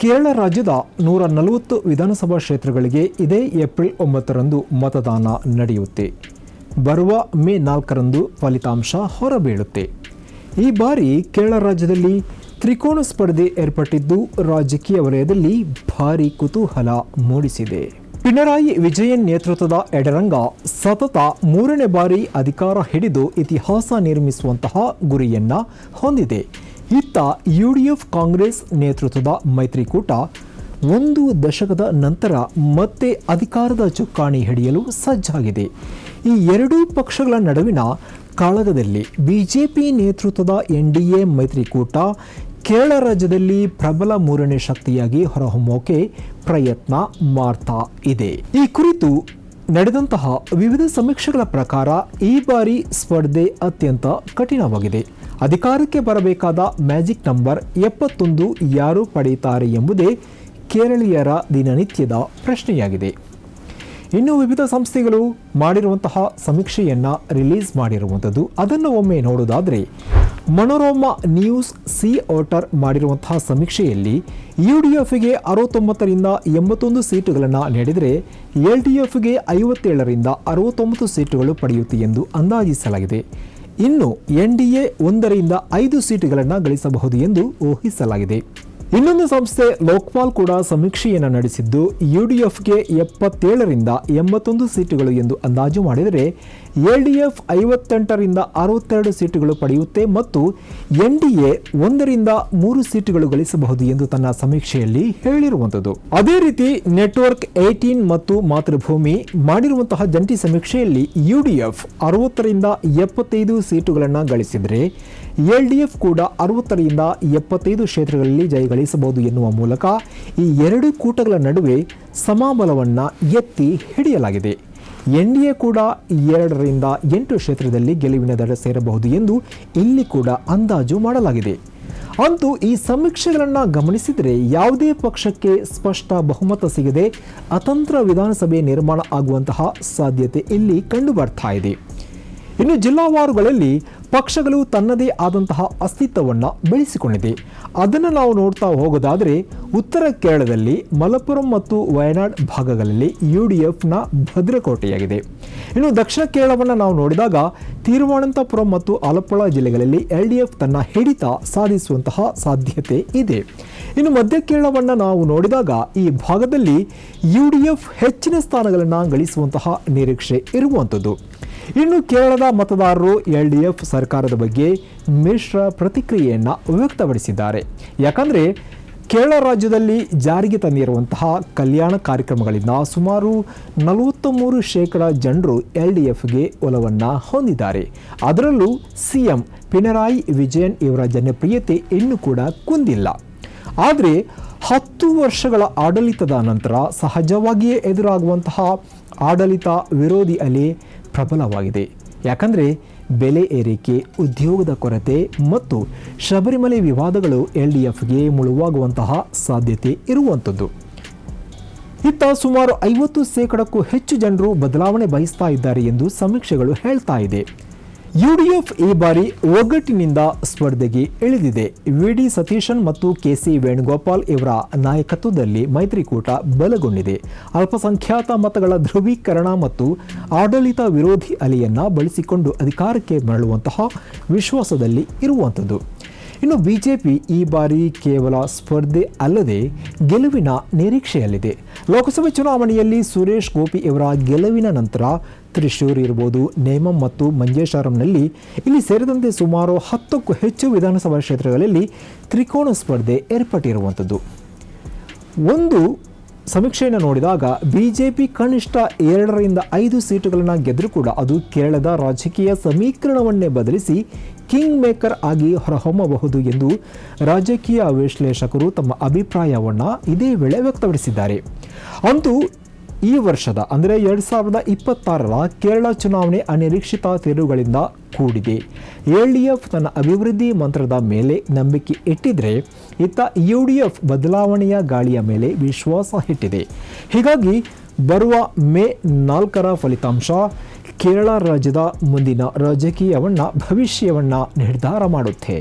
ಕೇರಳ ರಾಜ್ಯದ 140 ವಿಧಾನಸಭಾ ಕ್ಷೇತ್ರಗಳಿಗೆ ಇದೇ ಏಪ್ರಿಲ್ 9ರಂದು ಮತದಾನ ನಡೆಯುತ್ತೆ. ಬರುವ ಮೇ 4ರಂದು ಫಲಿತಾಂಶ ಹೊರಬೀಳುತ್ತೆ. ಈ ಬಾರಿ ಕೇರಳ ರಾಜ್ಯದಲ್ಲಿ ತ್ರಿಕೋನ ಸ್ಪರ್ಧೆ ಏರ್ಪಟ್ಟಿದ್ದು ರಾಜಕೀಯ ವಲಯದಲ್ಲಿ ಭಾರೀ ಕುತೂಹಲ ಮೂಡಿಸಿದೆ. ಪಿಣರಾಯಿ ವಿಜಯನ್ ನೇತೃತ್ವದ ಎಡರಂಗ ಸತತ 3ನೇ ಬಾರಿ ಅಧಿಕಾರ ಹಿಡಿದು ಇತಿಹಾಸ ನಿರ್ಮಿಸುವಂತಹ ಗುರಿಯನ್ನ ಹೊಂದಿದೆ. ಇತ್ತ ಯುಡಿಎಫ್ ಕಾಂಗ್ರೆಸ್ ನೇತೃತ್ವದ ಮೈತ್ರಿಕೂಟ 1 ದಶಕದ ನಂತರ ಮತ್ತೆ ಅಧಿಕಾರದ ಚುಕ್ಕಾಣಿ ಹಿಡಿಯಲು ಸಜ್ಜಾಗಿದೆ. ಈ ಎರಡೂ ಪಕ್ಷಗಳ ನಡುವಿನ ಕಾಳಗದಲ್ಲಿ ಬಿಜೆಪಿ ನೇತೃತ್ವದ ಎನ್ಡಿಎ ಮೈತ್ರಿಕೂಟ ಕೇರಳ ರಾಜ್ಯದಲ್ಲಿ ಪ್ರಬಲ 3ನೇ ಶಕ್ತಿಯಾಗಿ ಹೊರಹೊಮ್ಮೋಕೆ ಪ್ರಯತ್ನ ಮಾಡ್ತಾ ಇದೆ. ಈ ಕುರಿತು ನಡೆದಂತಹ ವಿವಿಧ ಸಮೀಕ್ಷೆಗಳ ಪ್ರಕಾರ ಈ ಬಾರಿ ಸ್ಪರ್ಧೆ ಅತ್ಯಂತ ಕಠಿಣವಾಗಿದೆ. ಅಧಿಕಾರಕ್ಕೆ ಬರಬೇಕಾದ ಮ್ಯಾಜಿಕ್ ನಂಬರ್ 71 ಯಾರು ಪಡೆಯುತ್ತಾರೆ ಎಂಬುದೇ ಕೇರಳೀಯರ ದಿನನಿತ್ಯದ ಪ್ರಶ್ನೆಯಾಗಿದೆ. ಇನ್ನು ವಿವಿಧ ಸಂಸ್ಥೆಗಳು ಮಾಡಿರುವಂತಹ ಸಮೀಕ್ಷೆಯನ್ನು ರಿಲೀಸ್ ಮಾಡಿರುವಂಥದ್ದು. ಅದನ್ನು ಒಮ್ಮೆ ನೋಡೋದಾದರೆ ಮನೋರಮಾ ನ್ಯೂಸ್ ಸಿ ಔಟರ್ ಮಾಡಿರುವಂತಹ ಸಮೀಕ್ಷೆಯಲ್ಲಿ ಯುಡಿಎಫ್ಗೆ 69ರಿಂದ 81 ಸೀಟುಗಳನ್ನು ನೀಡಿದರೆ ಎಲ್ಡಿಎಫ್ಗೆ 57ರಿಂದ 69 ಸೀಟುಗಳು ಪಡೆಯುತ್ತೆ ಎಂದು ಅಂದಾಜಿಸಲಾಗಿದೆ. ಇನ್ನು ಎನ್ಡಿಎ 1ರಿಂದ 5 ಸೀಟುಗಳನ್ನು ಗಳಿಸಬಹುದು ಎಂದು ಊಹಿಸಲಾಗಿದೆ. ಇನ್ನೊಂದು ಸಂಸ್ಥೆ ಲೋಕ್ಪಾಲ್ ಕೂಡ ಸಮೀಕ್ಷೆಯನ್ನು ನಡೆಸಿದ್ದು ಯುಡಿಎಫ್ಗೆ 77ರಿಂದ 81 ಸೀಟುಗಳು ಎಂದು ಅಂದಾಜು ಮಾಡಿದರೆ ಎಲ್ಡಿಎಫ್ 58ರಿಂದ 62 ಸೀಟುಗಳು ಪಡೆಯುತ್ತೆ ಮತ್ತು ಎನ್ಡಿಎ 1ರಿಂದ 3 ಸೀಟುಗಳು ಗಳಿಸಬಹುದು ಎಂದು ತನ್ನ ಸಮೀಕ್ಷೆಯಲ್ಲಿ ಹೇಳಿರುವಂಥದ್ದು. ಅದೇ ರೀತಿ ನೆಟ್ವರ್ಕ್ 18 ಮತ್ತು ಮಾತೃಭೂಮಿ ಮಾಡಿರುವಂತಹ ಜಂಟಿ ಸಮೀಕ್ಷೆಯಲ್ಲಿ ಯುಡಿಎಫ್ 60ರಿಂದ 75 ಸೀಟುಗಳನ್ನು ಗಳಿಸಿದರೆ ಎಲ್ಡಿಎಫ್ ಕೂಡ 60ರಿಂದ 75 ಕ್ಷೇತ್ರಗಳಲ್ಲಿ ಜಯಗಳಿಸಬಹುದು ಎನ್ನುವ ಮೂಲಕ ಈ ಎರಡು ಕೂಟಗಳ ನಡುವೆ ಸಮಬಲವನ್ನು ಎತ್ತಿ ಹಿಡಿಯಲಾಗಿದೆ. ಎನ್ಡಿಎ ಕೂಡ 2ರಿಂದ 8 ಕ್ಷೇತ್ರದಲ್ಲಿ ಗೆಲುವಿನ ದಡ ಸೇರಬಹುದು ಎಂದು ಇಲ್ಲಿ ಕೂಡ ಅಂದಾಜು ಮಾಡಲಾಗಿದೆ. ಅಂತೂ ಈ ಸಮೀಕ್ಷೆಗಳನ್ನು ಗಮನಿಸಿದರೆ ಯಾವುದೇ ಪಕ್ಷಕ್ಕೆ ಸ್ಪಷ್ಟ ಬಹುಮತ ಸಿಗದೆ ಅತಂತ್ರ ವಿಧಾನಸಭೆ ನಿರ್ಮಾಣ ಆಗುವಂತಹ ಸಾಧ್ಯತೆ ಇಲ್ಲಿ ಕಂಡು ಬರ್ತಾ ಇದೆ. ಇನ್ನು ಜಿಲ್ಲಾವಾರುಗಳಲ್ಲಿ ಪಕ್ಷಗಳು ತನ್ನದೇ ಆದಂತಹ ಅಸ್ತಿತ್ವವನ್ನು ಬೆಳೆಸಿಕೊಂಡಿದೆ. ಅದನ್ನು ನಾವು ನೋಡ್ತಾ ಹೋಗೋದಾದರೆ ಉತ್ತರ ಕೇರಳದಲ್ಲಿ ಮಲಪ್ಪುರಂ ಮತ್ತು ವಯನಾಡ್ ಭಾಗಗಳಲ್ಲಿ ಯುಡಿಎಫ್ನ ಭದ್ರಕೋಟೆಯಾಗಿದೆ. ಇನ್ನು ದಕ್ಷಿಣ ಕೇರಳವನ್ನು ನಾವು ನೋಡಿದಾಗ ತಿರುವನಂತಪುರಂ ಮತ್ತು ಆಲಪ್ಪುಳ ಜಿಲ್ಲೆಗಳಲ್ಲಿ ಎಲ್ಡಿಎಫ್ ತನ್ನ ಹಿಡಿತ ಸಾಧಿಸುವಂತಹ ಸಾಧ್ಯತೆ ಇದೆ. ಇನ್ನು ಮಧ್ಯ ಕೇರಳವನ್ನು ನಾವು ನೋಡಿದಾಗ ಈ ಭಾಗದಲ್ಲಿ ಯುಡಿಎಫ್ ಹೆಚ್ಚಿನ ಸ್ಥಾನಗಳನ್ನು ಗಳಿಸುವಂತಹ ನಿರೀಕ್ಷೆ ಇರುವಂಥದ್ದು. ಇನ್ನು ಕೇರಳದ ಮತದಾರರು ಎಲ್ಡಿಎಫ್ ಸರ್ಕಾರದ ಬಗ್ಗೆ ಮಿಶ್ರ ಪ್ರತಿಕ್ರಿಯೆಯನ್ನು ವ್ಯಕ್ತಪಡಿಸಿದ್ದಾರೆ. ಯಾಕಂದರೆ ಕೇರಳ ರಾಜ್ಯದಲ್ಲಿ ಜಾರಿಗೆ ತಂದಿರುವಂತಹ ಕಲ್ಯಾಣ ಕಾರ್ಯಕ್ರಮಗಳಿಂದ ಸುಮಾರು 43% ಜನರು ಎಲ್ಡಿಎಫ್ಗೆ ಒಲವನ್ನು ಹೊಂದಿದ್ದಾರೆ. ಅದರಲ್ಲೂ ಸಿಎಂ ಪಿಣರಾಯಿ ವಿಜಯನ್ ಇವರ ಜನಪ್ರಿಯತೆ ಇನ್ನೂ ಕೂಡ ಕುಂದಿಲ್ಲ. ಆದರೆ 10 ವರ್ಷಗಳ ಆಡಳಿತದ ನಂತರ ಸಹಜವಾಗಿಯೇ ಎದುರಾಗುವಂತಹ ಆಡಳಿತ ವಿರೋಧಿ ಅಲೆ ಪ್ರಬಲವಾಗಿದೆ. ಯಾಕಂದರೆ ಬೆಲೆ ಏರಿಕೆ, ಉದ್ಯೋಗದ ಕೊರತೆ ಮತ್ತು ಶಬರಿಮಲೆ ವಿವಾದಗಳು ಎಲ್ಡಿಎಫ್ಗೆ ಮುಳುವಾಗುವಂತಹ ಸಾಧ್ಯತೆ ಇರುವಂಥದ್ದು. ಇತ್ತ ಸುಮಾರು 50% ಹೆಚ್ಚು ಜನರು ಬದಲಾವಣೆ ಬಯಸ್ತಾ ಇದ್ದಾರೆ ಎಂದು ಸಮೀಕ್ಷೆಗಳು ಹೇಳ್ತಾ ಇದೆ. ಯುಡಿಎಫ್ ಈ ಬಾರಿ ಒಗ್ಗಟ್ಟಿನಿಂದ ಸ್ಪರ್ಧೆಗೆ ಇಳಿದಿದೆ. ವಿಡಿ ಸತೀಶನ್ ಮತ್ತು ಕೆಸಿ ವೇಣುಗೋಪಾಲ್ ಇವರ ನಾಯಕತ್ವದಲ್ಲಿ ಮೈತ್ರಿಕೂಟ ಬಲಗೊಂಡಿದೆ. ಅಲ್ಪಸಂಖ್ಯಾತ ಮತಗಳ ಧ್ರುವೀಕರಣ ಮತ್ತು ಆಡಳಿತ ವಿರೋಧಿ ಅಲೆಯನ್ನು ಬಳಸಿಕೊಂಡು ಅಧಿಕಾರಕ್ಕೆ ಮರಳುವಂತಹ ವಿಶ್ವಾಸದಲ್ಲಿ ಇರುವಂಥದ್ದು. ಇನ್ನು ಬಿಜೆಪಿ ಈ ಬಾರಿ ಕೇವಲ ಸ್ಪರ್ಧೆ ಅಲ್ಲದೆ ಗೆಲುವಿನ ನಿರೀಕ್ಷೆಯಲ್ಲಿದೆ. ಲೋಕಸಭೆ ಚುನಾವಣೆಯಲ್ಲಿ ಸುರೇಶ್ ಗೋಪಿ ಇವರ ಗೆಲುವಿನ ನಂತರ ತ್ರಿಶೂರ್ ಇರ್ಬೋದು, ನೇಮಂ ಮತ್ತು ಮಂಜೇಶ್ವರಂನಲ್ಲಿ ಇಲ್ಲಿ ಸೇರಿದಂತೆ ಸುಮಾರು 10ಕ್ಕೂ ಹೆಚ್ಚು ವಿಧಾನಸಭಾ ಕ್ಷೇತ್ರಗಳಲ್ಲಿ ತ್ರಿಕೋನ ಸ್ಪರ್ಧೆ ಏರ್ಪಟ್ಟಿರುವಂಥದ್ದು. ಒಂದು ಸಮೀಕ್ಷೆಯನ್ನು ನೋಡಿದಾಗ ಬಿಜೆಪಿ ಕನಿಷ್ಠ 2ರಿಂದ 5 ಸೀಟುಗಳನ್ನು ಗೆದ್ದರೂ ಕೂಡ ಅದು ಕೇರಳದ ರಾಜಕೀಯ ಸಮೀಕರಣವನ್ನೇ ಬದಲಿಸಿ ಕಿಂಗ್ ಮೇಕರ್ ಆಗಿ ಹೊರಹೊಮ್ಮಬಹುದು ಎಂದು ರಾಜಕೀಯ ವಿಶ್ಲೇಷಕರು ತಮ್ಮ ಅಭಿಪ್ರಾಯವನ್ನು ಇದೇ ವೇಳೆ ವ್ಯಕ್ತಪಡಿಸಿದ್ದಾರೆ. ಅಂತೂ ಈ ವರ್ಷದ ಅಂದರೆ 2026ರ ಕೇರಳ ಚುನಾವಣೆ ಅನಿರೀಕ್ಷಿತ ತಿರುವುಗಳಿಂದ ಕೂಡಿದೆ. ಎಲ್ಡಿಎಫ್ ತನ್ನ ಅಭಿವೃದ್ಧಿ ಮಂತ್ರದ ಮೇಲೆ ನಂಬಿಕೆ ಇಟ್ಟಿದ್ರೆ ಇತ್ತ ಯುಡಿಎಫ್ ಬದಲಾವಣೆಯ ಗಾಳಿಯ ಮೇಲೆ ವಿಶ್ವಾಸ ಇಟ್ಟಿದೆ. ಹೀಗಾಗಿ ಬರುವ ಮೇ 4ರ ಫಲಿತಾಂಶ ಕೇರಳ ರಾಜ್ಯದ ಮುಂದಿನ ರಾಜಕೀಯವನ್ನ ಭವಿಷ್ಯವನ್ನ ನಿರ್ಧಾರ ಮಾಡುತ್ತೆ.